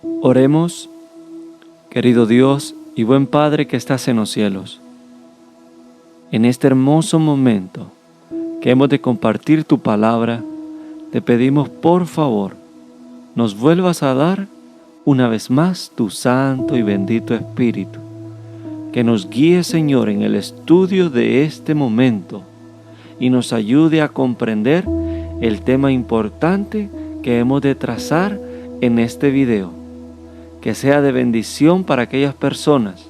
Oremos, querido Dios y buen Padre que estás en los cielos. En este hermoso momento que hemos de compartir tu palabra, te pedimos por favor, nos vuelvas a dar una vez más tu santo y bendito Espíritu, que nos guíe, Señor, en el estudio de este momento y nos ayude a comprender el tema importante que hemos de trazar en este video. Que sea de bendición para aquellas personas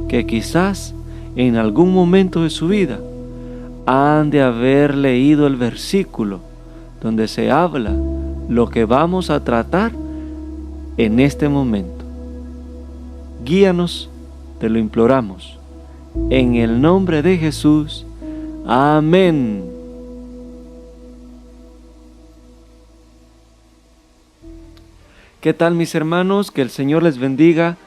que quizás en algún momento de su vida han de haber leído el versículo donde se habla lo que vamos a tratar en este momento. Guíanos, te lo imploramos, en el nombre de Jesús. Amén. ¿Qué tal, mis hermanos? Que el Señor les bendiga.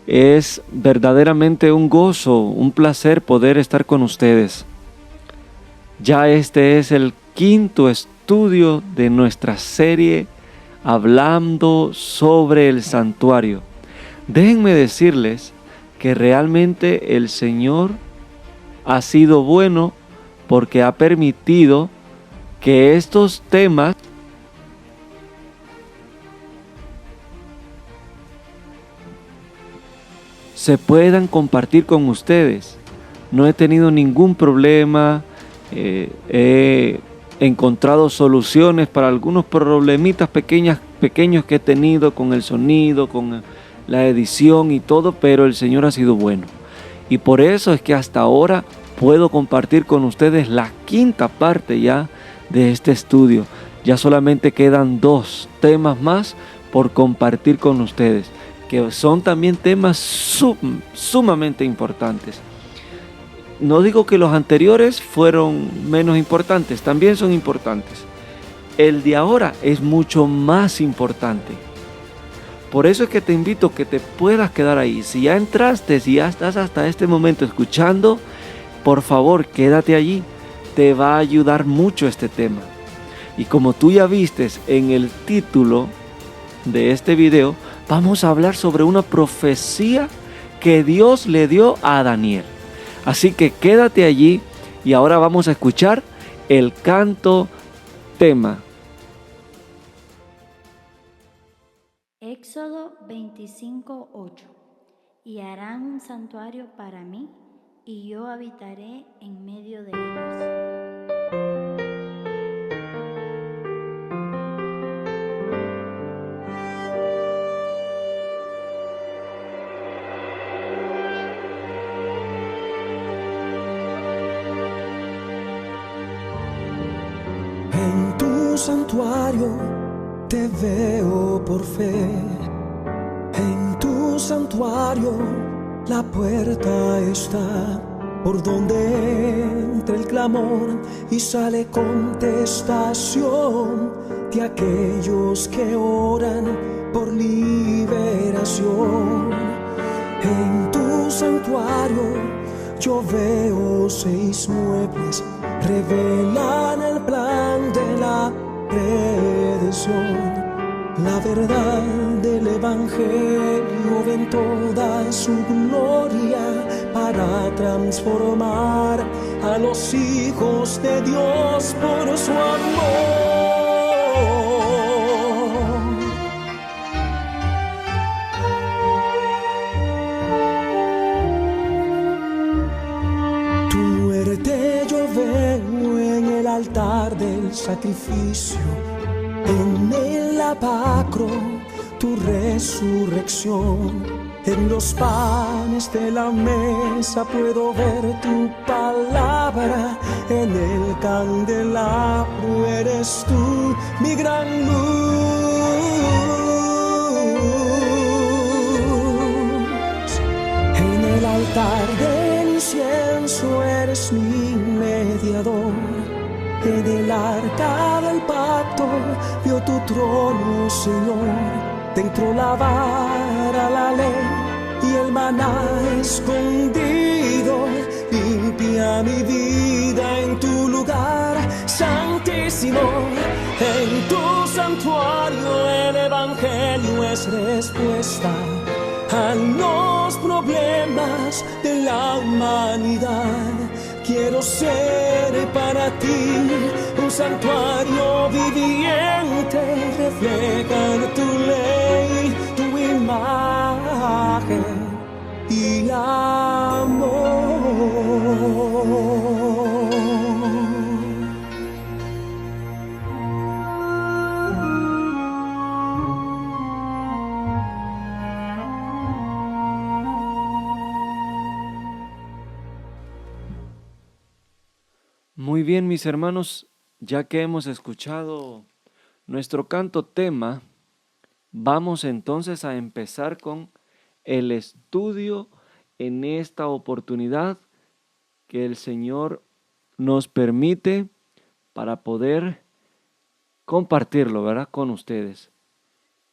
Es verdaderamente un gozo, un placer poder estar con ustedes. Ya este es el quinto estudio de nuestra serie hablando sobre el santuario. Déjenme decirles que realmente el Señor ha sido bueno porque ha permitido que estos temas se puedan compartir con ustedes. No he tenido ningún problema, he encontrado soluciones para algunos problemitas pequeños que he tenido con el sonido, con la edición y todo, pero el Señor ha sido bueno. Y por eso es que hasta ahora puedo compartir con ustedes la quinta parte ya de este estudio. Ya solamente quedan 2 temas más por compartir con ustedes, que son también temas sumamente importantes. No digo que los anteriores fueron menos importantes, también son importantes. El de ahora es mucho más importante. Por eso es que te invito a que te puedas quedar ahí. Si ya entraste, si ya estás hasta este momento escuchando, por favor, quédate allí. Te va a ayudar mucho este tema. Y como tú ya vistes en el título de este video, vamos a hablar sobre una profecía que Dios le dio a Daniel. Así que quédate allí y ahora vamos a escuchar el canto tema. Éxodo 25:8. Y harán un santuario para mí, y yo habitaré en medio de ellos. En tu santuario te veo por fe. En tu santuario la puerta está, por donde entra el clamor y sale contestación de aquellos que oran por liberación. En tu santuario yo veo 6 muebles, revelan el plan de la redención. La verdad del Evangelio en toda su gloria para transformar a los hijos de Dios por su amor. Tu muerte yo veo en el altar del sacrificio, en el lavacro tu resurrección. En los panes de la mesa puedo ver tu palabra, en el candelabro eres tú mi gran luz. En el altar del incienso eres mi mediador. En el arca del pacto vio tu trono, Señor. Dentro la vara, la ley y el maná escondido. Limpia mi vida en tu lugar santísimo. En tu santuario el evangelio es respuesta la humanidad. Quiero ser para ti un santuario viviente, reflejar tu ley, tu imagen y amor. Muy bien, mis hermanos, ya que hemos escuchado nuestro canto tema, vamos entonces a empezar con el estudio en esta oportunidad que el Señor nos permite para poder compartirlo, ¿verdad?, con ustedes.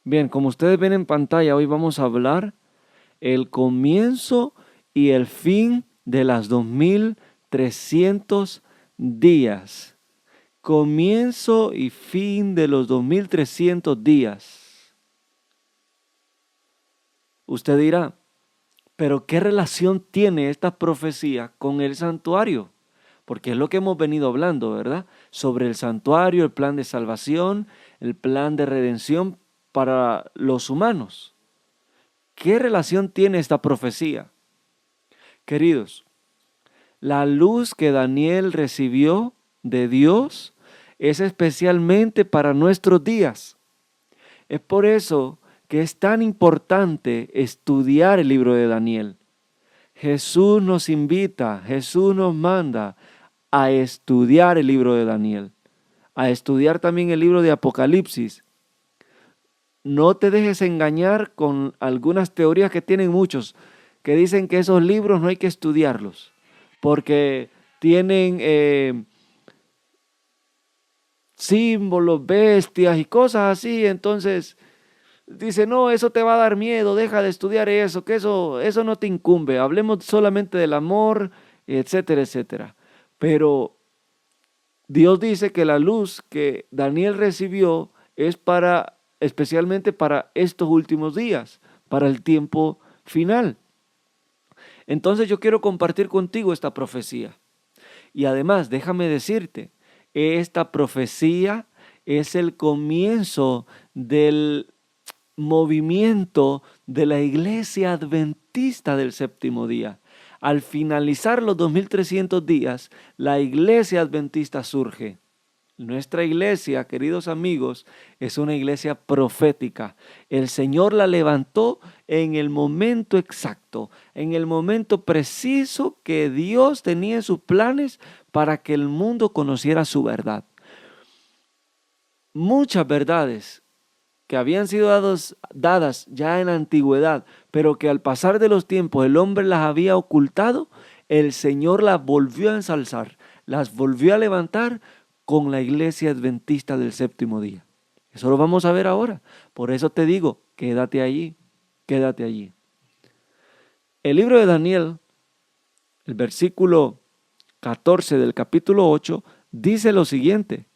Bien, como ustedes ven en pantalla, hoy vamos a hablar el comienzo y el fin de las 2300 días. Comienzo y fin de los 2300 días. Usted dirá, pero ¿qué relación tiene esta profecía con el santuario? Porque es lo que hemos venido hablando, ¿verdad? Sobre el santuario, el plan de salvación, el plan de redención para los humanos. ¿Qué relación tiene esta profecía? Queridos, la luz que Daniel recibió de Dios es especialmente para nuestros días. Es por eso que es tan importante estudiar el libro de Daniel. Jesús nos invita, Jesús nos manda a estudiar el libro de Daniel, a estudiar también el libro de Apocalipsis. No te dejes engañar con algunas teorías que tienen muchos, que dicen que esos libros no hay que estudiarlos, porque tienen símbolos, bestias y cosas así. Entonces dice, no, eso te va a dar miedo, deja de estudiar eso, que eso no te incumbe. Hablemos solamente del amor, etcétera, etcétera. Pero Dios dice que la luz que Daniel recibió es especialmente para estos últimos días, para el tiempo final. Entonces yo quiero compartir contigo esta profecía. Y además, déjame decirte, esta profecía es el comienzo del movimiento de la iglesia adventista del séptimo día. Al finalizar los 2300 días, la iglesia adventista surge. Nuestra iglesia, queridos amigos, es una iglesia profética. El Señor la levantó en el momento exacto, en el momento preciso que Dios tenía en sus planes para que el mundo conociera su verdad. Muchas verdades que habían sido dadas ya en la antigüedad, pero que al pasar de los tiempos el hombre las había ocultado, el Señor las volvió a ensalzar, las volvió a levantar con la iglesia adventista del séptimo día. Eso lo vamos a ver ahora. Por eso te digo, quédate allí, quédate allí. El libro de Daniel, el versículo 14 del capítulo 8, dice lo siguiente: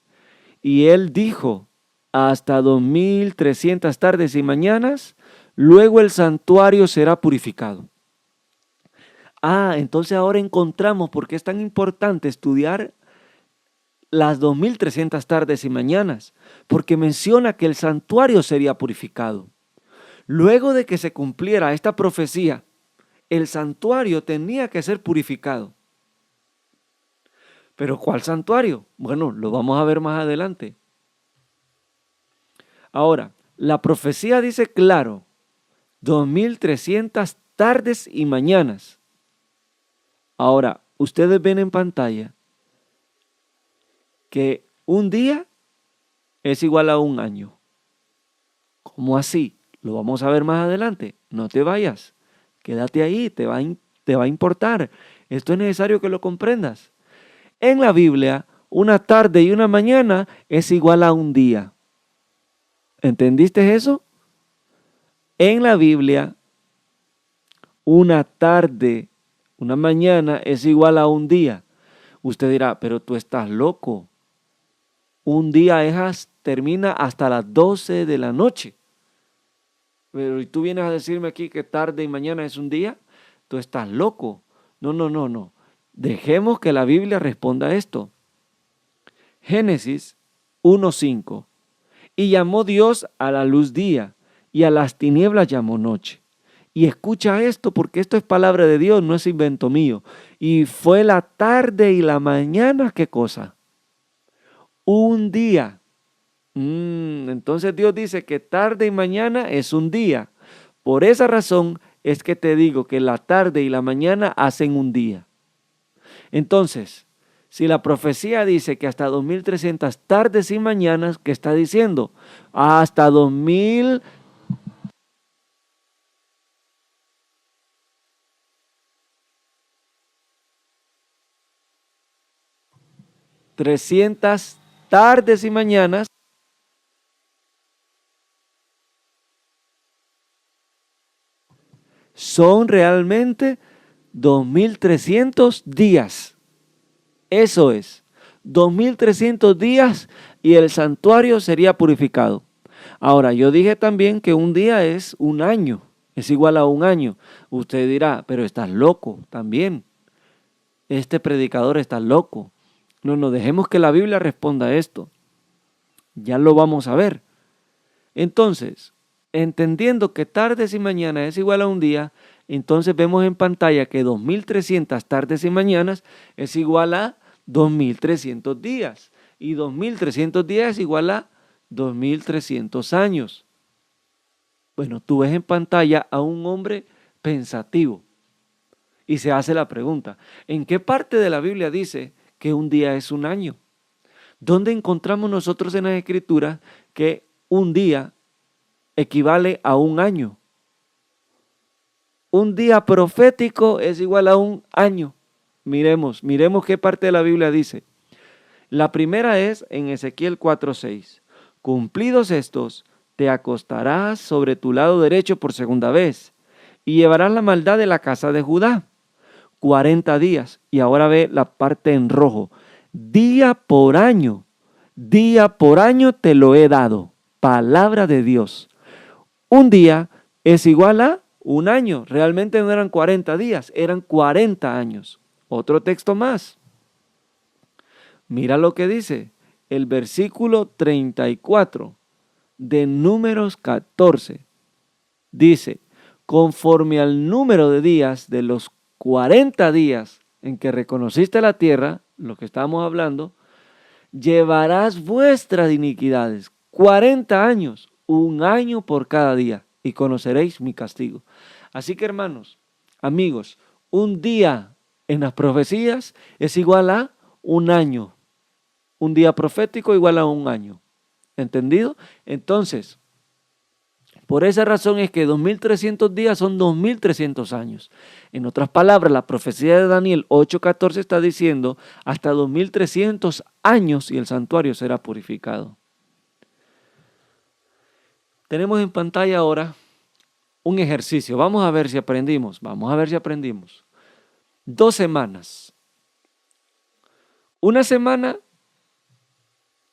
y él dijo, hasta 2300 tardes y mañanas, luego el santuario será purificado. Entonces ahora encontramos por qué es tan importante estudiar las 2300 tardes y mañanas, porque menciona que el santuario sería purificado. Luego de que se cumpliera esta profecía, el santuario tenía que ser purificado. ¿Pero cuál santuario? Bueno, lo vamos a ver más adelante. Ahora, la profecía dice claro, 2300 tardes y mañanas. Ahora, ustedes ven en pantalla que un día es igual a un año. ¿Cómo así? Lo vamos a ver más adelante. No te vayas. Quédate ahí, te va a importar. Esto es necesario que lo comprendas. En la Biblia, una tarde y una mañana es igual a un día. ¿Entendiste eso? En la Biblia, una tarde, una mañana es igual a un día. Usted dirá, pero tú estás loco. Un día termina hasta las 12 de la noche. Pero ¿y tú vienes a decirme aquí que tarde y mañana es un día? Tú estás loco. No, no, no, no. Dejemos que la Biblia responda a esto. Génesis 1:5. Y llamó Dios a la luz día, y a las tinieblas llamó noche. Y escucha esto, porque esto es palabra de Dios, no es invento mío. Y fue la tarde y la mañana, ¿qué cosa? Un día. Entonces Dios dice que tarde y mañana es un día. Por esa razón es que te digo que la tarde y la mañana hacen un día. Entonces, si la profecía dice que hasta 2300 tardes y mañanas, ¿qué está diciendo? Hasta 2300 tardes y mañanas son realmente 2300 días. Eso es, 2300 días y el santuario sería purificado. Ahora, yo dije también que un día es un año, es igual a un año. Usted dirá, pero estás loco también. Este predicador está loco. No, dejemos que la Biblia responda a esto. Ya lo vamos a ver. Entonces, entendiendo que tardes y mañanas es igual a un día, entonces vemos en pantalla que 2300 tardes y mañanas es igual a 2300 días. Y 2300 días es igual a 2300 años. Bueno, tú ves en pantalla a un hombre pensativo y se hace la pregunta, ¿en qué parte de la Biblia dice que un día es un año? ¿Dónde encontramos nosotros en las Escrituras que un día equivale a un año? Un día profético es igual a un año. Miremos qué parte de la Biblia dice. La primera es en Ezequiel 4:6. Cumplidos estos, te acostarás sobre tu lado derecho por segunda vez y llevarás la maldad de la casa de Judá. 40 días. Y ahora ve la parte en rojo. Día por año te lo he dado. Palabra de Dios. Un día es igual a un año. Realmente no eran 40 días, eran 40 años. Otro texto más. Mira lo que dice el versículo 34 de Números 14. Dice, conforme al número de días de los 40 días en que reconociste la tierra, lo que estamos hablando, llevarás vuestras iniquidades. 40 años, un año por cada día, y conoceréis mi castigo. Así que hermanos, amigos, un día en las profecías es igual a un año. Un día profético igual a un año. ¿Entendido? Entonces, por esa razón es que 2300 días son 2300 años. En otras palabras, la profecía de Daniel 8:14 está diciendo hasta 2300 años y el santuario será purificado. Tenemos en pantalla ahora un ejercicio. Vamos a ver si aprendimos. 2 semanas. Una semana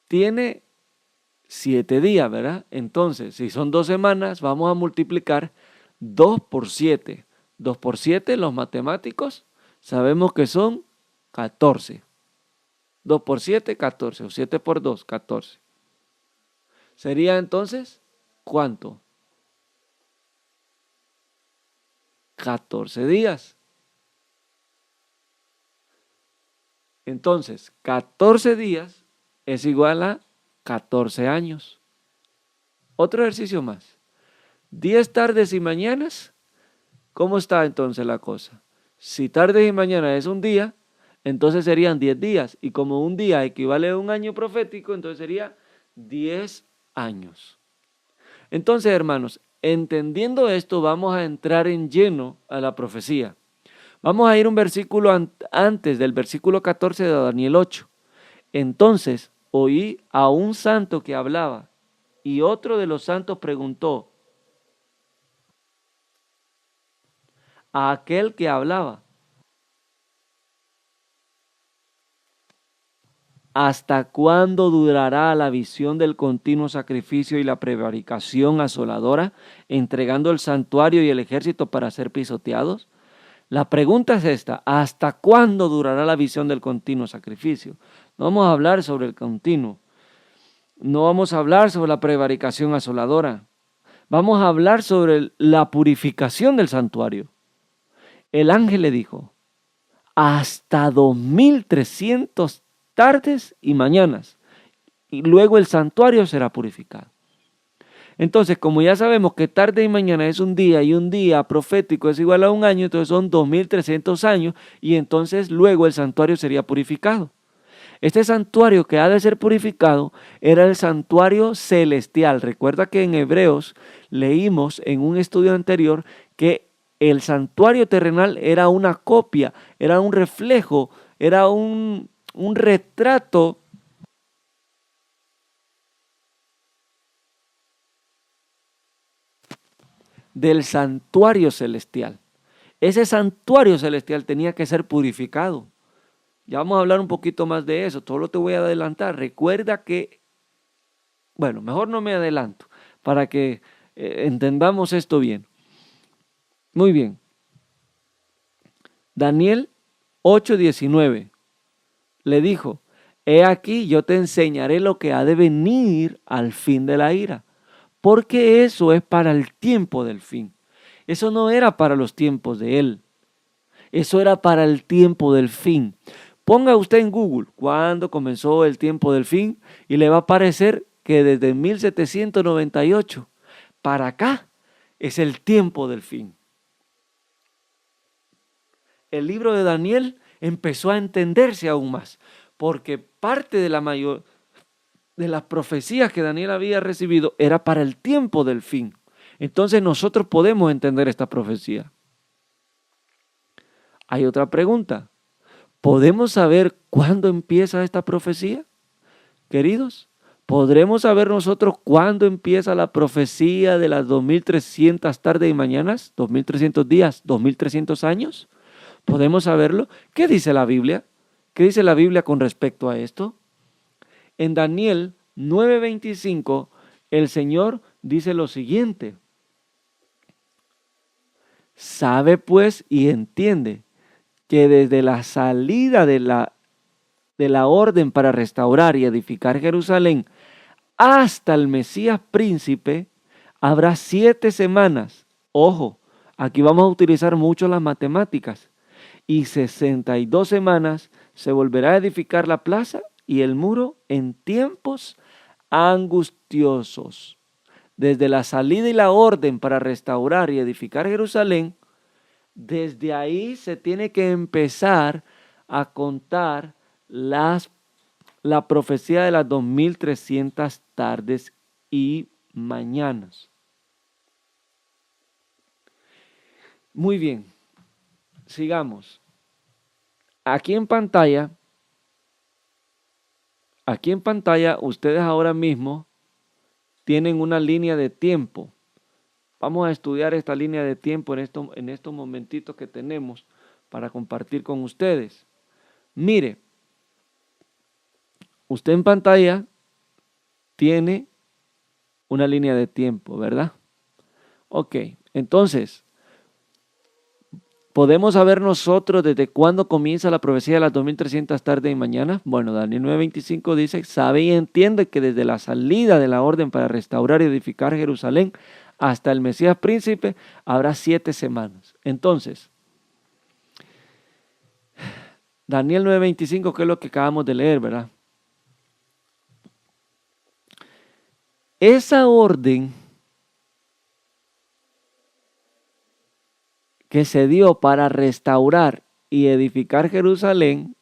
tiene 7 días, ¿verdad? Entonces, si son 2 semanas, vamos a multiplicar 2 por 7. 2 por 7, los matemáticos sabemos que son 14. 2 por 7, 14. O 7 por 2, 14. Sería entonces, ¿cuánto? 14 días. Entonces, 14 días es igual a 14 años. Otro ejercicio más. 10 tardes y mañanas. ¿Cómo está entonces la cosa? Si tardes y mañana es un día, entonces serían 10 días. Y como un día equivale a un año profético, entonces sería 10 años. Entonces, hermanos, entendiendo esto, vamos a entrar en lleno a la profecía. Vamos a ir un versículo antes del versículo 14 de Daniel 8. Entonces oí a un santo que hablaba y otro de los santos preguntó a aquel que hablaba: ¿hasta cuándo durará la visión del continuo sacrificio y la prevaricación asoladora, entregando el santuario y el ejército para ser pisoteados? La pregunta es esta: ¿hasta cuándo durará la visión del continuo sacrificio? No vamos a hablar sobre el continuo. No vamos a hablar sobre la prevaricación asoladora. Vamos a hablar sobre la purificación del santuario. El ángel le dijo: hasta 2300 tardes y mañanas, y luego el santuario será purificado. Entonces, como ya sabemos que tarde y mañana es un día y un día profético es igual a un año, entonces son 2300 años y entonces luego el santuario sería purificado. Este santuario que ha de ser purificado era el santuario celestial. Recuerda que en Hebreos leímos en un estudio anterior que el santuario terrenal era una copia, era un reflejo, era un retrato del santuario celestial. Ese santuario celestial tenía que ser purificado. Ya vamos a hablar un poquito más de eso, solo te voy a adelantar. Recuerda que, bueno, mejor no me adelanto para que entendamos esto bien. Muy bien. Daniel 8:19 le dijo: he aquí, yo te enseñaré lo que ha de venir al fin de la ira, porque eso es para el tiempo del fin. Eso no era para los tiempos de él, eso era para el tiempo del fin. Ponga usted en Google cuándo comenzó el tiempo del fin y le va a aparecer que desde 1798 para acá es el tiempo del fin. El libro de Daniel empezó a entenderse aún más, porque parte de las profecías que Daniel había recibido era para el tiempo del fin. Entonces nosotros podemos entender esta profecía. Hay otra pregunta: ¿podemos saber cuándo empieza esta profecía? Queridos, ¿podremos saber nosotros cuándo empieza la profecía de las 2300 tardes y mañanas, 2300 días, 2300 años? ¿Podemos saberlo? ¿Qué dice la Biblia? ¿Qué dice la Biblia con respecto a esto? En Daniel 9:25, el Señor dice lo siguiente: sabe pues y entiende que desde la salida de la orden para restaurar y edificar Jerusalén hasta el Mesías príncipe habrá 7 semanas. Ojo, aquí vamos a utilizar mucho las matemáticas. Y 62 semanas se volverá a edificar la plaza y el muro en tiempos angustiosos. Desde la salida y la orden para restaurar y edificar Jerusalén, desde ahí se tiene que empezar a contar la profecía de las 2300 tardes y mañanas. Muy bien, sigamos. Aquí en pantalla, ustedes ahora mismo tienen una línea de tiempo. Vamos a estudiar esta línea de tiempo en estos momentitos que tenemos para compartir con ustedes. Mire, usted en pantalla tiene una línea de tiempo, ¿verdad? Ok, entonces, ¿podemos saber nosotros desde cuándo comienza la profecía de las 2300 tardes y mañanas? Bueno, Daniel 9:25 dice: sabe y entiende que desde la salida de la orden para restaurar y edificar Jerusalén hasta el Mesías príncipe habrá 7 semanas. Entonces, Daniel 9:25, que es lo que acabamos de leer, ¿verdad? Esa orden que se dio para restaurar y edificar Jerusalén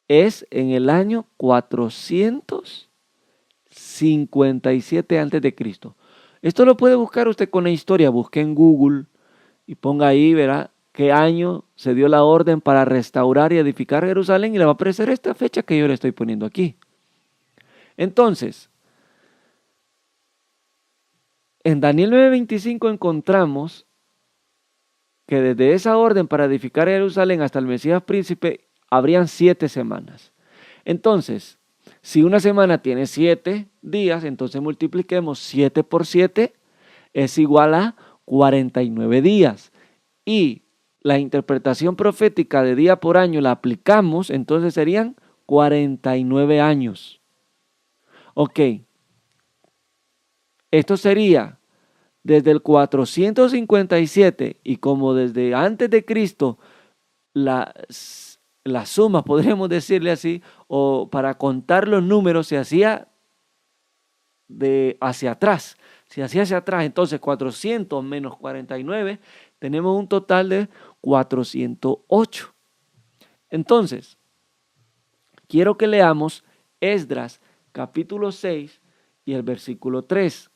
es en el año 457 a.C. Esto lo puede buscar usted con la historia. Busque en Google y ponga ahí, verá qué año se dio la orden para restaurar y edificar Jerusalén y le va a aparecer esta fecha que yo le estoy poniendo aquí. Entonces, en Daniel 9:25 encontramos que desde esa orden para edificar Jerusalén hasta el Mesías príncipe habrían 7 semanas. Entonces, si una semana tiene 7 días, entonces multipliquemos 7 por 7 es igual a 49 días. y la interpretación profética de día por año la aplicamos, entonces serían 49 años. Ok, esto sería desde el 457 y como desde antes de Cristo, la suma, podríamos decirle así, o para contar los números se hacía de hacia atrás. Si hacía hacia atrás, entonces 400 menos 49, tenemos un total de 408. Entonces, quiero que leamos Esdras capítulo 6 y el versículo 3.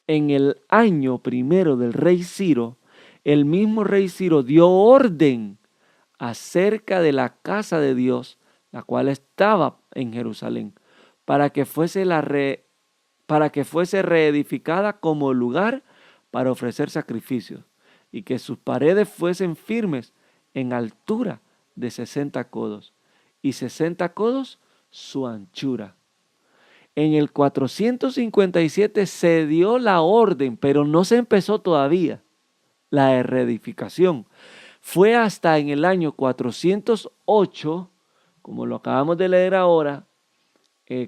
En el año primero del rey Ciro, el mismo rey Ciro dio orden acerca de la casa de Dios, la cual estaba en Jerusalén, para que fuese reedificada como lugar para ofrecer sacrificios, y que sus paredes fuesen firmes en altura de 60 codos, y 60 codos su anchura. En el 457 se dio la orden, pero no se empezó todavía la reedificación. Fue hasta en el año 408, como lo acabamos de leer ahora,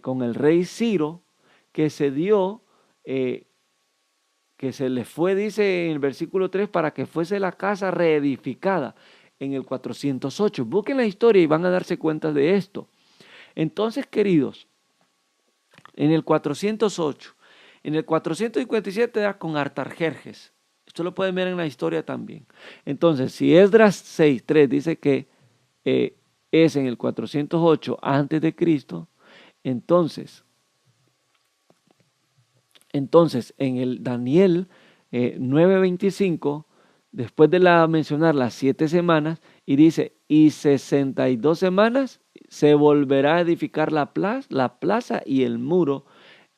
con el rey Ciro, que se dio, que se le fue, dice en el versículo 3, para que fuese la casa reedificada en el 408. Busquen la historia y van a darse cuenta de esto. Entonces, queridos, en el 408, en el 457 era con Artajerjes. Esto lo pueden ver en la historia también. Entonces, si Esdras 6:3 dice que es en el 408 antes de Cristo, entonces en el Daniel 9:25, después de mencionar las 7 semanas, y dice, y 62 semanas se volverá a edificar la plaza y el muro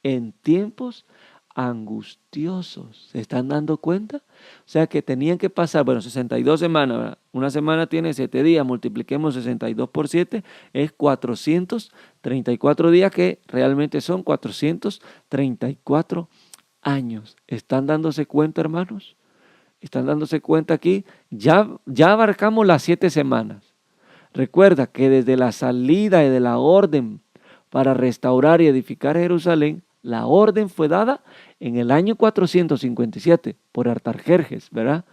en tiempos angustiosos. ¿Se están dando cuenta? O sea que tenían que pasar, 62 semanas, ¿verdad? Una semana tiene 7 días, multipliquemos 62 por 7, es 434 días, que realmente son 434 años. ¿Están dándose cuenta, hermanos? ¿Están dándose cuenta aquí? Ya abarcamos las 7 semanas. Recuerda que desde la salida de la orden para restaurar y edificar Jerusalén, la orden fue dada en el año 457 por Artajerjes, ¿verdad?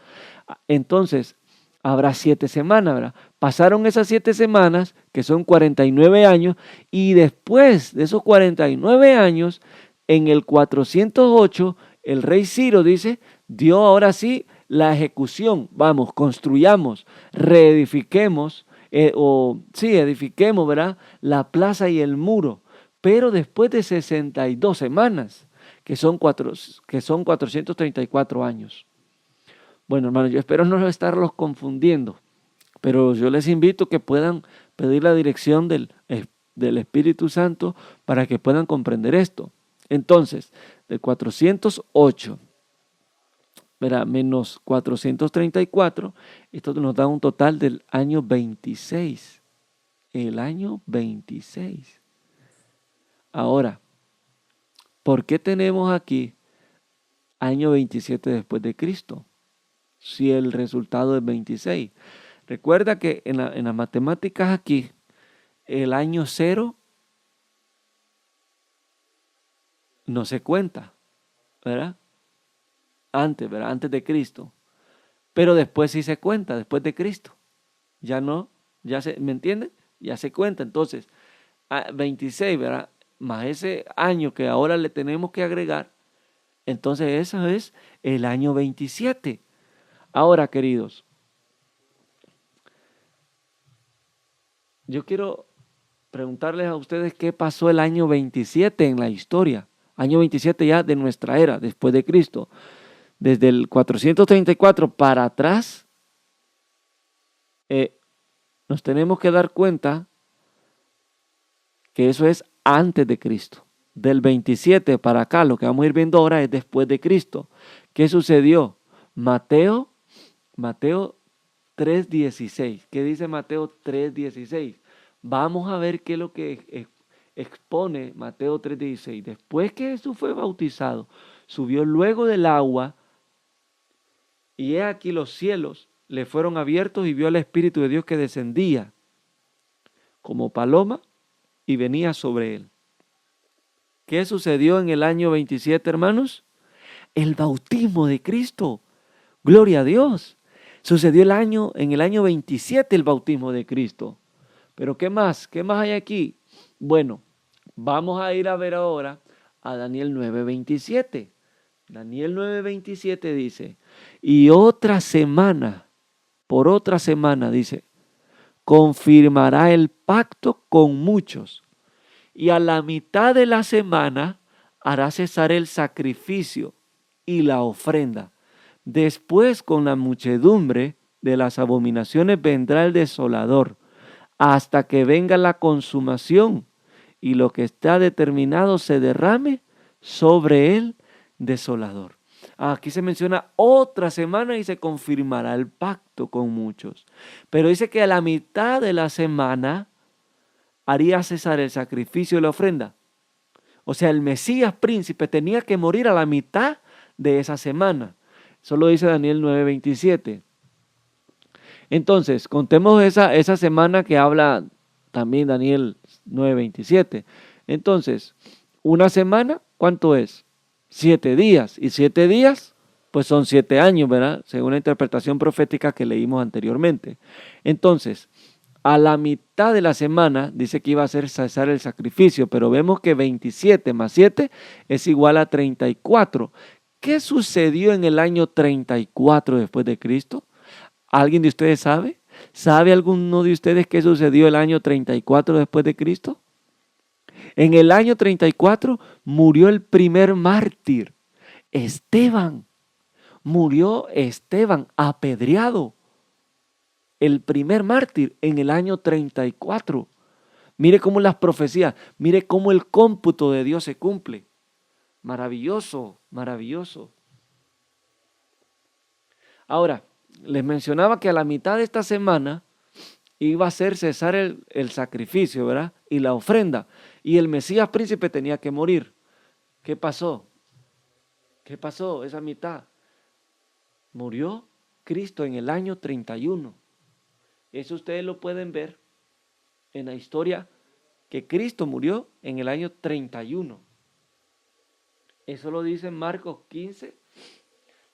Entonces, habrá 7 semanas, ¿verdad? Pasaron esas 7 semanas, que son 49 años, y después de esos 49 años, en el 408, el rey Ciro dice, dio ahora sí la ejecución. Vamos, construyamos, reedifiquemos, edifiquemos, ¿verdad? La plaza y el muro. Pero después de 62 semanas, que son 434 años. Bueno, hermanos, yo espero no estarlos confundiendo, pero yo les invito a que puedan pedir la dirección del Espíritu Santo para que puedan comprender esto. Entonces, del 408, ¿verdad?, menos 434, esto nos da un total del año 26. El año 26. Ahora, ¿por qué tenemos aquí año 27 después de Cristo? Si el resultado es 26. Recuerda que en las matemáticas aquí, el año 0 no se cuenta, ¿verdad? ¿verdad? Antes de Cristo. Pero después sí se cuenta, después de Cristo. Ya no, ¿me entienden? Ya se cuenta. Entonces, 26, ¿verdad? Más ese año que ahora le tenemos que agregar, entonces eso es el año 27. Ahora, queridos, yo quiero preguntarles a ustedes qué pasó el año 27 en la historia. Año 27 ya de nuestra era, después de Cristo. Desde el 434 para atrás, nos tenemos que dar cuenta que eso es antes de Cristo. Del 27 para acá, lo que vamos a ir viendo ahora es después de Cristo. ¿Qué sucedió? Mateo 3:16. ¿Qué dice Mateo 3:16? Vamos a ver qué es lo que expone Mateo 3:16. Después que Jesús fue bautizado, subió luego del agua, y he aquí los cielos le fueron abiertos y vio al Espíritu de Dios que descendía como paloma y venía sobre él. ¿Qué sucedió en el año 27, hermanos? El bautismo de Cristo. Gloria a Dios. Sucedió en el año 27 el bautismo de Cristo. Pero ¿qué más? ¿Qué más hay aquí? Bueno, vamos a ir a ver ahora a Daniel 9:27. Daniel 9:27 dice, y por otra semana, dice, confirmará el pacto con muchos, y a la mitad de la semana hará cesar el sacrificio y la ofrenda. Después, con la muchedumbre de las abominaciones vendrá el desolador, hasta que venga la consumación y lo que está determinado se derrame sobre el desolador. Aquí se menciona otra semana y se confirmará el pacto con muchos. Pero dice que a la mitad de la semana haría cesar el sacrificio y la ofrenda. O sea, el Mesías príncipe tenía que morir a la mitad de esa semana. Eso lo dice Daniel 9:27. Entonces, contemos esa semana que habla también Daniel 9:27. Entonces, una semana, ¿cuánto es? 7 días. Y 7 días, pues son 7 años, ¿verdad? Según la interpretación profética que leímos anteriormente. Entonces, a la mitad de la semana dice que iba a hacer cesar el sacrificio, pero vemos que 27 más 7 es igual a 34. ¿Qué sucedió en el año 34 después de Cristo? ¿Alguien de ustedes sabe? ¿Sabe alguno de ustedes qué sucedió el año 34 después de Cristo? En el año 34 murió el primer mártir, Esteban. Murió Esteban apedreado. El primer mártir en el año 34. Mire cómo las profecías, mire cómo el cómputo de Dios se cumple. Maravilloso, maravilloso. Ahora, les mencionaba que a la mitad de esta semana iba a hacer cesar el sacrificio, ¿verdad? Y la ofrenda. Y el Mesías príncipe tenía que morir. ¿Qué pasó? ¿Qué pasó esa mitad? Murió Cristo en el año 31. Eso ustedes lo pueden ver en la historia, que Cristo murió en el año 31. Eso lo dice Marcos 15,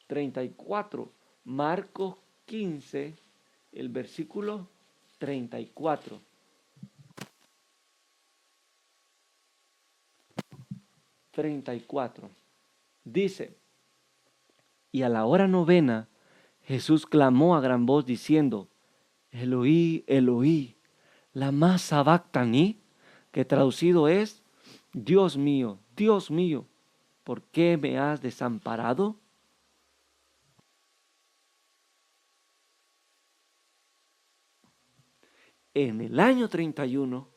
34. Marcos 15, el versículo 34. Dice, y a la hora novena Jesús clamó a gran voz diciendo, Eloí, Eloí, lama sabactani, que traducido es, Dios mío, ¿por qué me has desamparado? En el año 31,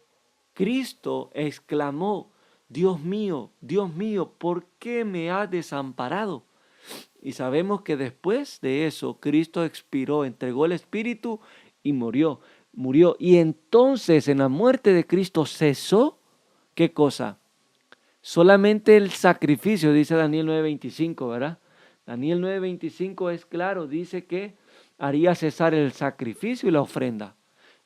Cristo exclamó, Dios mío, ¿por qué me has desamparado? Y sabemos que después de eso, Cristo expiró, entregó el Espíritu y murió. Y entonces en la muerte de Cristo cesó, ¿qué cosa? Solamente el sacrificio, dice Daniel 9:25, ¿verdad? Daniel 9:25 es claro, dice que haría cesar el sacrificio y la ofrenda.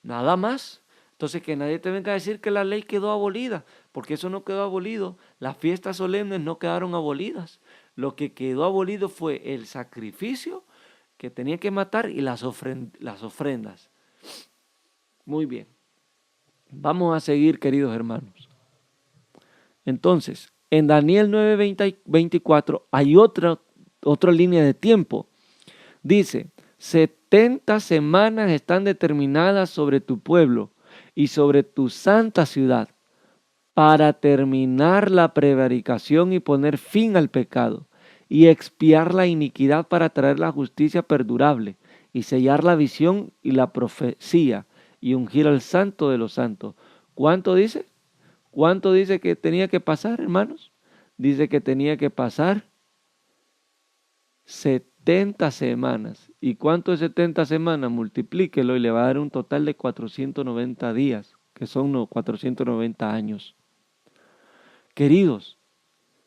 Nada más. Entonces que nadie te venga a decir que la ley quedó abolida, porque eso no quedó abolido. Las fiestas solemnes no quedaron abolidas. Lo que quedó abolido fue el sacrificio que tenía que matar y las ofrendas. Muy bien. Vamos a seguir, queridos hermanos. Entonces, en Daniel 9:24 hay otra línea de tiempo. Dice, 70 semanas están determinadas sobre tu pueblo y sobre tu santa ciudad para terminar la prevaricación y poner fin al pecado y expiar la iniquidad para traer la justicia perdurable y sellar la visión y la profecía y ungir al santo de los santos. ¿Cuánto dice? ¿Cuánto dice que tenía que pasar, hermanos? Dice que tenía que pasar 70 semanas. ¿Y cuánto es 70 semanas? Multiplíquelo y le va a dar un total de 490 días, que son 490 años. Queridos,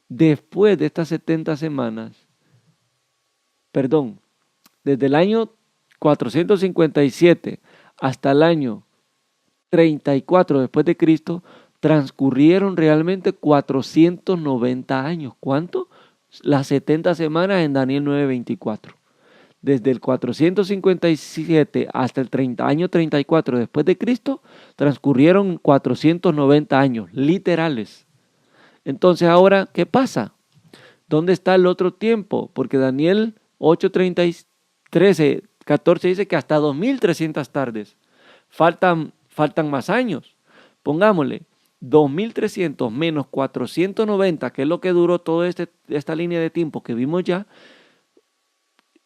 después de estas 70 semanas, desde el año 457 hasta el año 34 después de Cristo, transcurrieron realmente 490 años. ¿Cuánto? Las 70 semanas en Daniel 9:24. Desde el 457 hasta el año 34 después de Cristo, transcurrieron 490 años, literales. Entonces ahora, ¿qué pasa? ¿Dónde está el otro tiempo? Porque Daniel 13, 14 dice que hasta 2300 tardes. Faltan más años. Pongámosle 2300 menos 490, que es lo que duró toda esta línea de tiempo que vimos ya,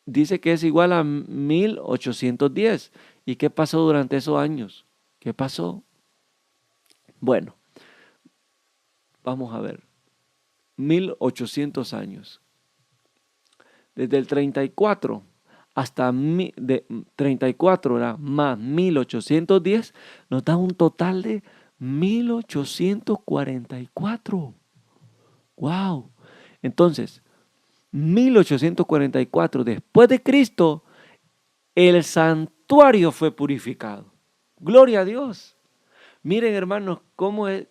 dice que es igual a 1810. ¿Y qué pasó durante esos años? ¿Qué pasó? Bueno, vamos a ver. 1800 años. Desde el 34 hasta 34 más 1810, nos da un total de 1844. ¡Wow! Entonces, 1844 después de Cristo, el santuario fue purificado. ¡Gloria a Dios! Miren, hermanos, cómo es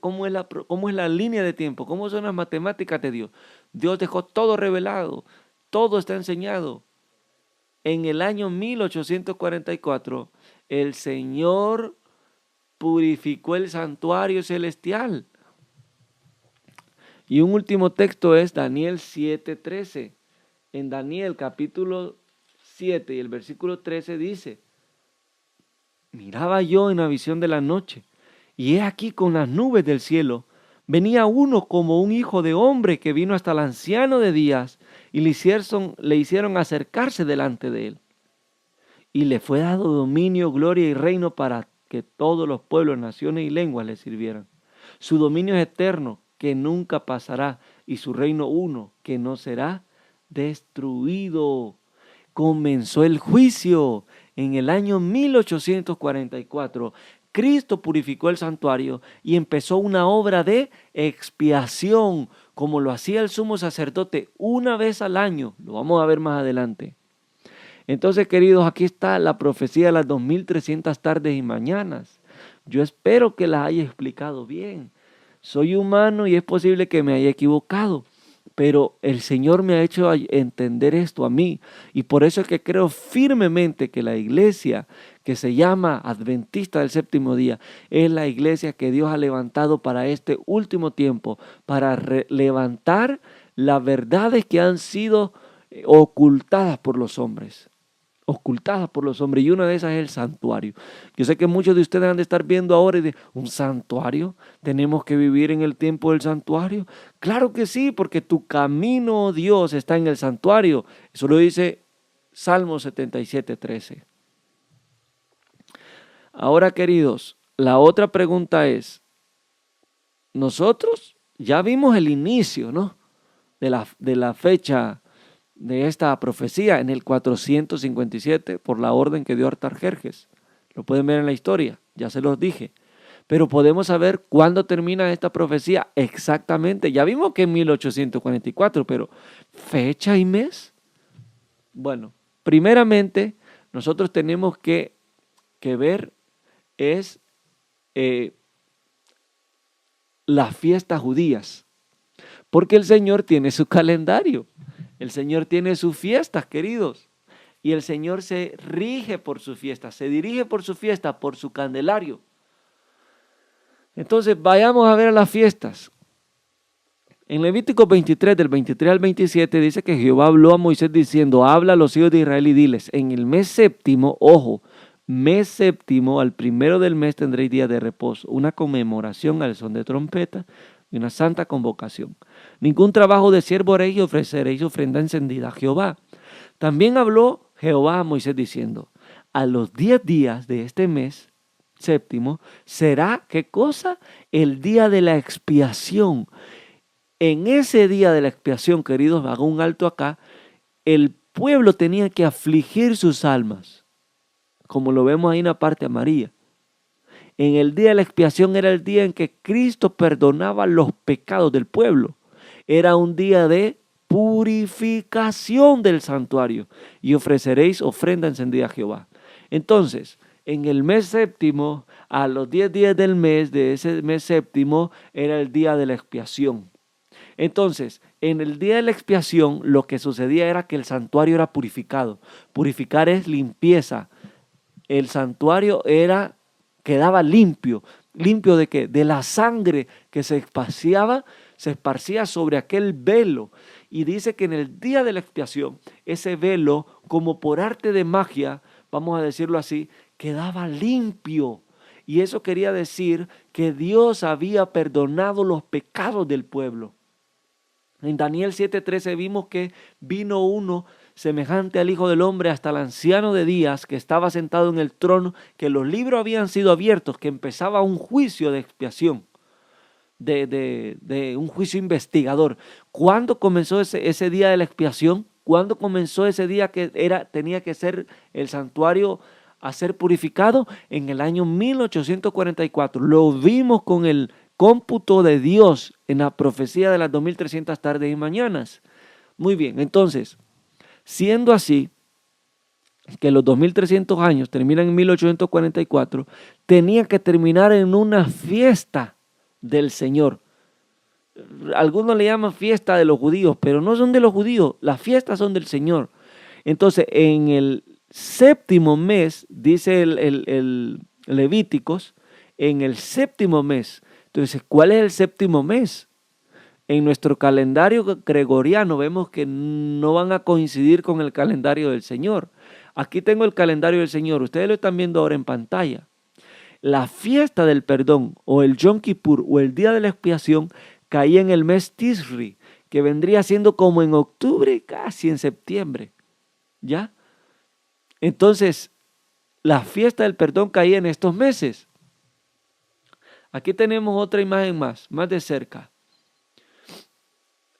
la línea de tiempo, cómo son las matemáticas de Dios. Dios dejó todo revelado, todo está enseñado. En el año 1844, el Señor purificó el santuario celestial. Y un último texto es Daniel 7:13. En Daniel capítulo 7 y el versículo 13 dice: miraba yo en la visión de la noche, y he aquí con las nubes del cielo venía uno como un hijo de hombre, que vino hasta el anciano de días, y le hicieron acercarse delante de él. Y le fue dado dominio, gloria y reino para que todos los pueblos, naciones y lenguas le sirvieran. Su dominio es eterno, que nunca pasará, y su reino uno, que no será destruido. Comenzó el juicio en el año 1844. Cristo purificó el santuario y empezó una obra de expiación, como lo hacía el sumo sacerdote una vez al año. Lo vamos a ver más adelante. Entonces, queridos, aquí está la profecía de las 2300 tardes y mañanas. Yo espero que las haya explicado bien. Soy humano y es posible que me haya equivocado, pero el Señor me ha hecho entender esto a mí, y por eso es que creo firmemente que la iglesia que se llama Adventista del Séptimo Día es la iglesia que Dios ha levantado para este último tiempo, para levantar las verdades que han sido ocultadas por los hombres. Y una de esas es el santuario. Yo sé que muchos de ustedes han de estar viendo ahora y de ¿un santuario? ¿Tenemos que vivir en el tiempo del santuario? Claro que sí, porque tu camino, Dios, está en el santuario. Eso lo dice Salmo 77:13. Ahora, queridos, la otra pregunta es, nosotros ya vimos el inicio, ¿no?, de la fecha de esta profecía en el 457 por la orden que dio Artajerjes. Lo pueden ver en la historia, ya se los dije. Pero podemos saber cuándo termina esta profecía exactamente. Ya vimos que en 1844, pero fecha y mes. Bueno, primeramente nosotros tenemos que ver es las fiestas judías, porque el Señor tiene su calendario. El Señor tiene sus fiestas, queridos, y el Señor se rige por sus fiestas, se dirige por su fiesta, por su candelario. Entonces, vayamos a ver a las fiestas. En Levítico 23, del 23 al 27, dice que Jehová habló a Moisés diciendo: habla a los hijos de Israel y diles, en el mes séptimo, ojo, mes séptimo, al primero del mes tendréis día de reposo, una conmemoración al son de trompeta y una santa convocación. Ningún trabajo de siervo haréis y ofreceréis ofrenda encendida a Jehová. También habló Jehová a Moisés diciendo: a los 10 días de este mes séptimo será, ¿qué cosa? El día de la expiación. En ese día de la expiación, queridos, hago un alto acá, el pueblo tenía que afligir sus almas, como lo vemos ahí en la parte amarilla. En el día de la expiación era el día en que Cristo perdonaba los pecados del pueblo. Era un día de purificación del santuario. Y ofreceréis ofrenda encendida a Jehová. Entonces, en el mes séptimo, a los 10 días del mes, de ese mes séptimo, era el día de la expiación. Entonces, en el día de la expiación, lo que sucedía era que el santuario era purificado. Purificar es limpieza. El santuario quedaba limpio. ¿Limpio de qué? De la sangre que se esparcía sobre aquel velo. Y dice que en el día de la expiación, ese velo, como por arte de magia, vamos a decirlo así, quedaba limpio. Y eso quería decir que Dios había perdonado los pecados del pueblo. En Daniel 7:13 vimos que vino uno semejante al Hijo del Hombre hasta el anciano de días que estaba sentado en el trono, que los libros habían sido abiertos, que empezaba un juicio de expiación, de un juicio investigador. ¿Cuándo comenzó ese día de la expiación? ¿Cuándo comenzó ese día que tenía que ser el santuario a ser purificado? En el año 1844. Lo vimos con el cómputo de Dios en la profecía de las 2300 tardes y mañanas. Muy bien, entonces, siendo así, que los 2300 años terminan en 1844, tenía que terminar en una fiesta del Señor. Algunos le llaman fiesta de los judíos, pero no son de los judíos, las fiestas son del Señor. Entonces, en el séptimo mes, dice el Levíticos, en el séptimo mes. Entonces, ¿cuál es el séptimo mes? En nuestro calendario gregoriano vemos que no van a coincidir con el calendario del Señor. Aquí tengo el calendario del Señor, ustedes lo están viendo ahora en pantalla. La fiesta del perdón o el Yom Kippur o el día de la expiación caía en el mes Tisri, que vendría siendo como en octubre, casi en septiembre. ¿Ya? Entonces, la fiesta del perdón caía en estos meses. Aquí tenemos otra imagen más de cerca.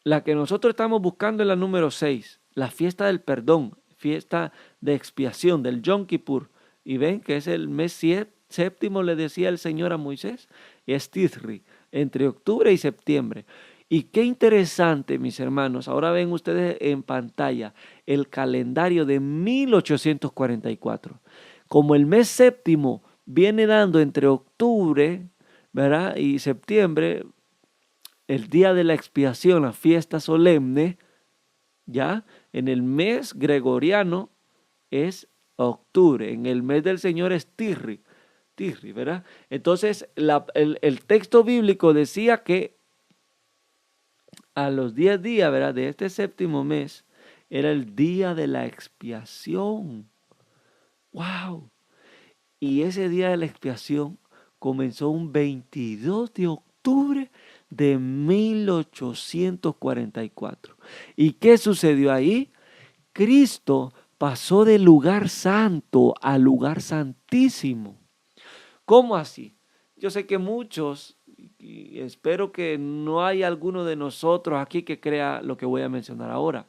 La que nosotros estamos buscando es la número 6, la fiesta del perdón, fiesta de expiación del Yom Kippur. Y ven que es el mes séptimo, le decía el Señor a Moisés, y es Tisri, entre octubre y septiembre. Y qué interesante, mis hermanos, ahora ven ustedes en pantalla el calendario de 1844. Como el mes séptimo viene dando entre octubre, ¿verdad?, y septiembre, el día de la expiación, la fiesta solemne, ya en el mes gregoriano es octubre, en el mes del Señor es Tisri, ¿verdad? Entonces el texto bíblico decía que a los 10 días, ¿verdad?, de este séptimo mes era el día de la expiación. ¡Wow! Y ese día de la expiación comenzó un 22 de octubre de 1844. ¿Y qué sucedió ahí? Cristo pasó del lugar santo al lugar santísimo. ¿Cómo así? Yo sé que muchos, y espero que no haya alguno de nosotros aquí que crea lo que voy a mencionar ahora,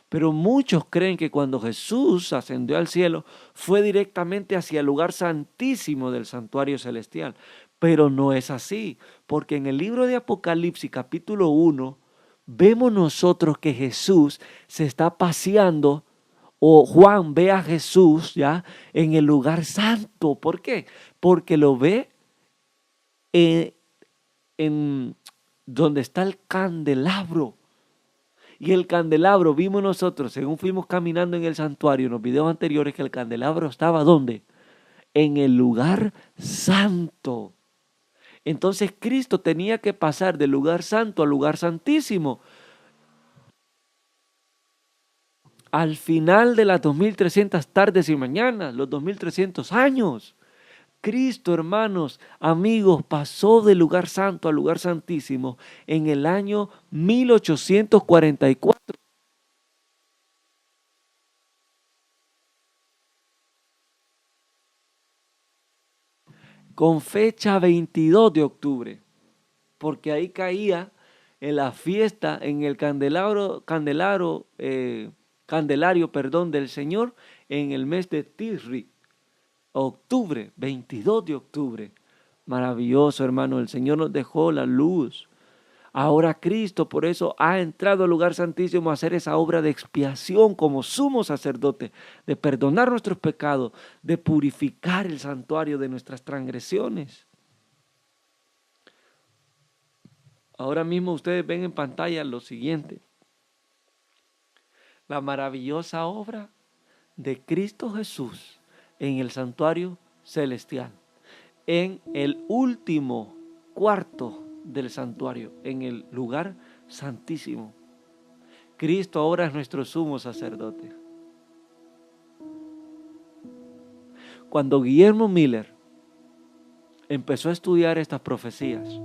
pero muchos creen que cuando Jesús ascendió al cielo fue directamente hacia el lugar santísimo del santuario celestial. Pero no es así, porque en el libro de Apocalipsis capítulo 1 vemos nosotros que Jesús se está paseando, o Juan ve a Jesús ya en el lugar santo. ¿Por qué? Porque lo ve en donde está el candelabro. Y el candelabro, vimos nosotros, según fuimos caminando en el santuario en los videos anteriores, que el candelabro estaba ¿dónde? En el lugar santo. Entonces Cristo tenía que pasar del lugar santo al lugar santísimo. Al final de las 2300 tardes y mañanas, los 2300 años, Cristo, hermanos, amigos, pasó del lugar santo al lugar santísimo en el año 1844. Con fecha 22 de octubre, porque ahí caía en la fiesta, en el candelario del Señor, en el mes de Tisri, octubre, 22 de octubre. Maravilloso, hermano, el Señor nos dejó la luz. Ahora Cristo por eso ha entrado al lugar santísimo a hacer esa obra de expiación como sumo sacerdote, de perdonar nuestros pecados, de purificar el santuario de nuestras transgresiones. Ahora mismo ustedes ven en pantalla lo siguiente: la maravillosa obra de Cristo Jesús en el santuario celestial, en el último cuarto del santuario, en el lugar santísimo. Cristo ahora es nuestro sumo sacerdote. Cuando Guillermo Miller empezó a estudiar estas profecías,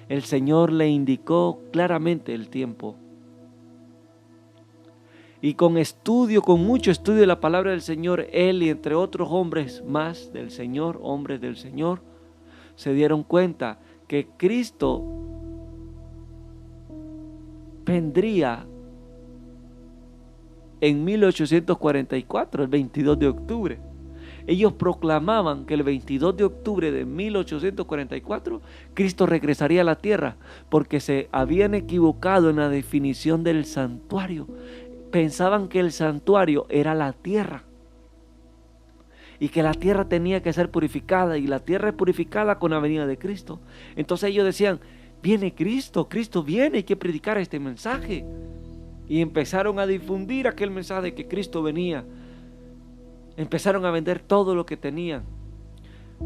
el Señor le indicó claramente el tiempo. Y con mucho estudio de la palabra del Señor, él y entre otros hombres más del Señor, hombres del Señor, se dieron cuenta que Cristo vendría en 1844, el 22 de octubre. Ellos proclamaban que el 22 de octubre de 1844 Cristo regresaría a la tierra porque se habían equivocado en la definición del santuario. Pensaban que el santuario era la tierra y que la tierra tenía que ser purificada, y la tierra es purificada con la venida de Cristo. Entonces ellos decían: viene Cristo, Cristo viene, hay que predicar este mensaje. Y empezaron a difundir aquel mensaje de que Cristo venía. Empezaron a vender todo lo que tenían.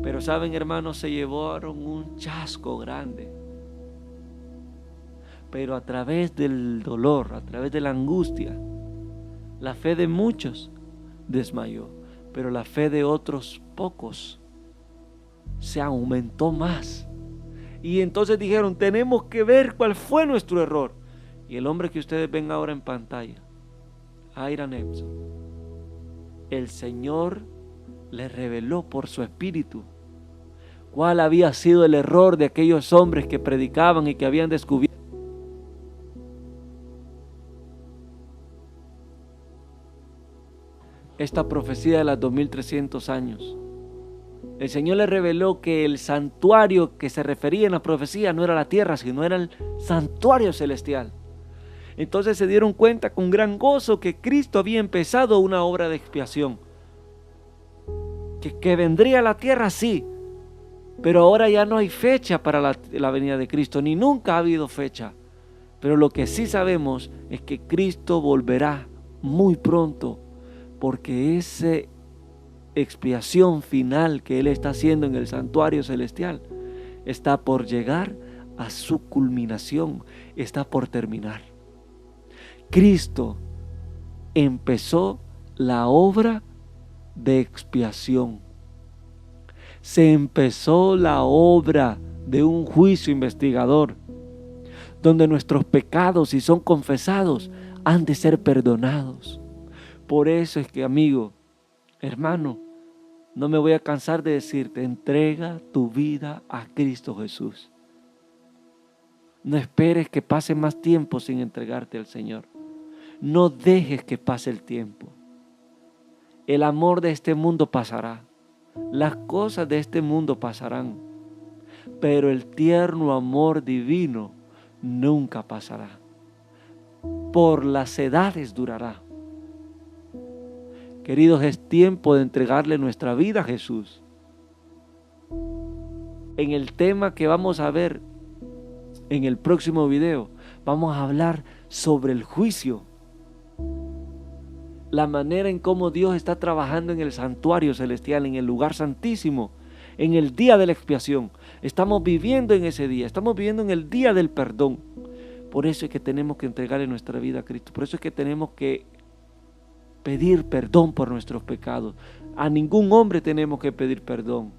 Pero saben, hermanos, se llevaron un chasco grande. Pero a través del dolor, a través de la angustia, la fe de muchos desmayó, pero la fe de otros pocos se aumentó más. Y entonces dijeron: tenemos que ver cuál fue nuestro error. Y el hombre que ustedes ven ahora en pantalla, Hiram Edson, el Señor le reveló por su espíritu cuál había sido el error de aquellos hombres que predicaban y que habían descubierto esta profecía de los 2300 años. El Señor le reveló que el santuario que se refería en la profecía no era la tierra, sino era el santuario celestial. Entonces se dieron cuenta con gran gozo que Cristo había empezado una obra de expiación. Que vendría a la tierra, sí, pero ahora ya no hay fecha para la venida de Cristo, ni nunca ha habido fecha. Pero lo que sí sabemos es que Cristo volverá muy pronto, porque esa expiación final que Él está haciendo en el santuario celestial está por llegar a su culminación, está por terminar. Cristo empezó la obra de expiación. Se empezó la obra de un juicio investigador, donde nuestros pecados, si son confesados, han de ser perdonados. Por eso es que, amigo, hermano, no me voy a cansar de decirte: entrega tu vida a Cristo Jesús. No esperes que pase más tiempo sin entregarte al Señor. No dejes que pase el tiempo. El amor de este mundo pasará. Las cosas de este mundo pasarán. Pero el tierno amor divino nunca pasará. Por las edades durará. Queridos, es tiempo de entregarle nuestra vida a Jesús. En el tema que vamos a ver en el próximo video, vamos a hablar sobre el juicio. La manera en cómo Dios está trabajando en el santuario celestial, en el lugar santísimo, en el día de la expiación. Estamos viviendo en ese día, estamos viviendo en el día del perdón. Por eso es que tenemos que entregarle nuestra vida a Cristo. Por eso es que tenemos que pedir perdón por nuestros pecados. A ningún hombre tenemos que pedir perdón.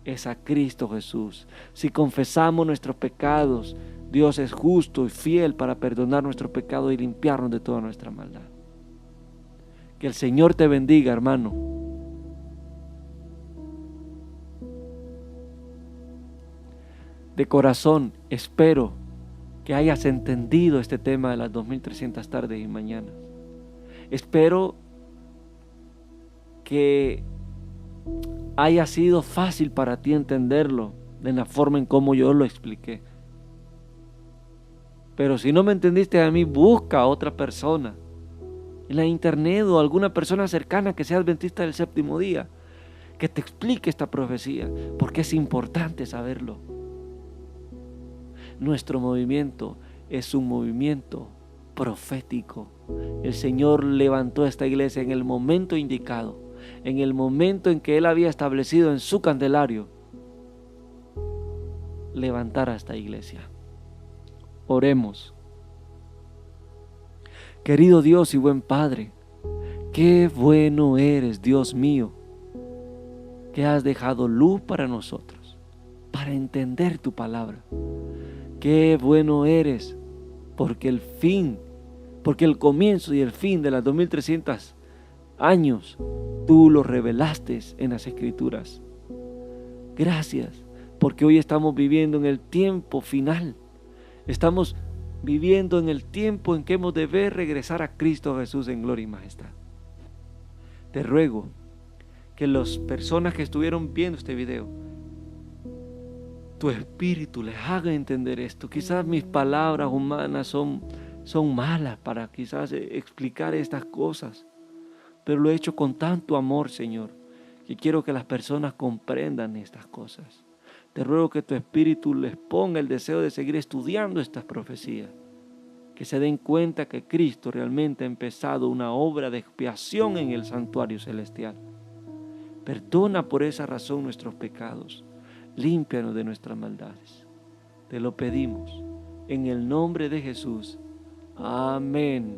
Es a Cristo Jesús. Si confesamos nuestros pecados, Dios es justo y fiel para perdonar nuestros pecados y limpiarnos de toda nuestra maldad. Que el Señor te bendiga, hermano. De corazón espero que hayas entendido este tema de las 2300 tardes y mañanas. Espero que haya sido fácil para ti entenderlo de la forma en cómo yo lo expliqué. Pero si no me entendiste a mí, busca a otra persona en la internet o alguna persona cercana que sea adventista del séptimo día, que te explique esta profecía, porque es importante saberlo. Nuestro movimiento es un movimiento profético. El Señor levantó esta iglesia en el momento indicado, en el momento en que Él había establecido en su candelario levantar a esta iglesia. Oremos. Querido Dios y buen Padre, qué bueno eres, Dios mío, que has dejado luz para nosotros, para entender tu palabra. Qué bueno eres, porque el comienzo y el fin de las 2300 años, tú lo revelaste en las Escrituras. Gracias, porque hoy estamos viviendo en el tiempo final. Estamos viviendo en el tiempo en que hemos de ver regresar a Cristo Jesús en gloria y majestad. Te ruego que las personas que estuvieron viendo este video, tu espíritu les haga entender esto. Quizás mis palabras humanas son malas para quizás explicar estas cosas, pero lo he hecho con tanto amor, Señor, que quiero que las personas comprendan estas cosas. Te ruego que tu espíritu les ponga el deseo de seguir estudiando estas profecías, que se den cuenta que Cristo realmente ha empezado una obra de expiación en el santuario celestial. Perdona por esa razón nuestros pecados, límpianos de nuestras maldades. Te lo pedimos en el nombre de Jesús. Amén.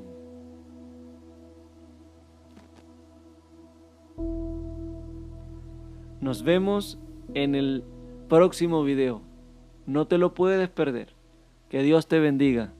Nos vemos en el próximo video. No te lo puedes perder. Que Dios te bendiga.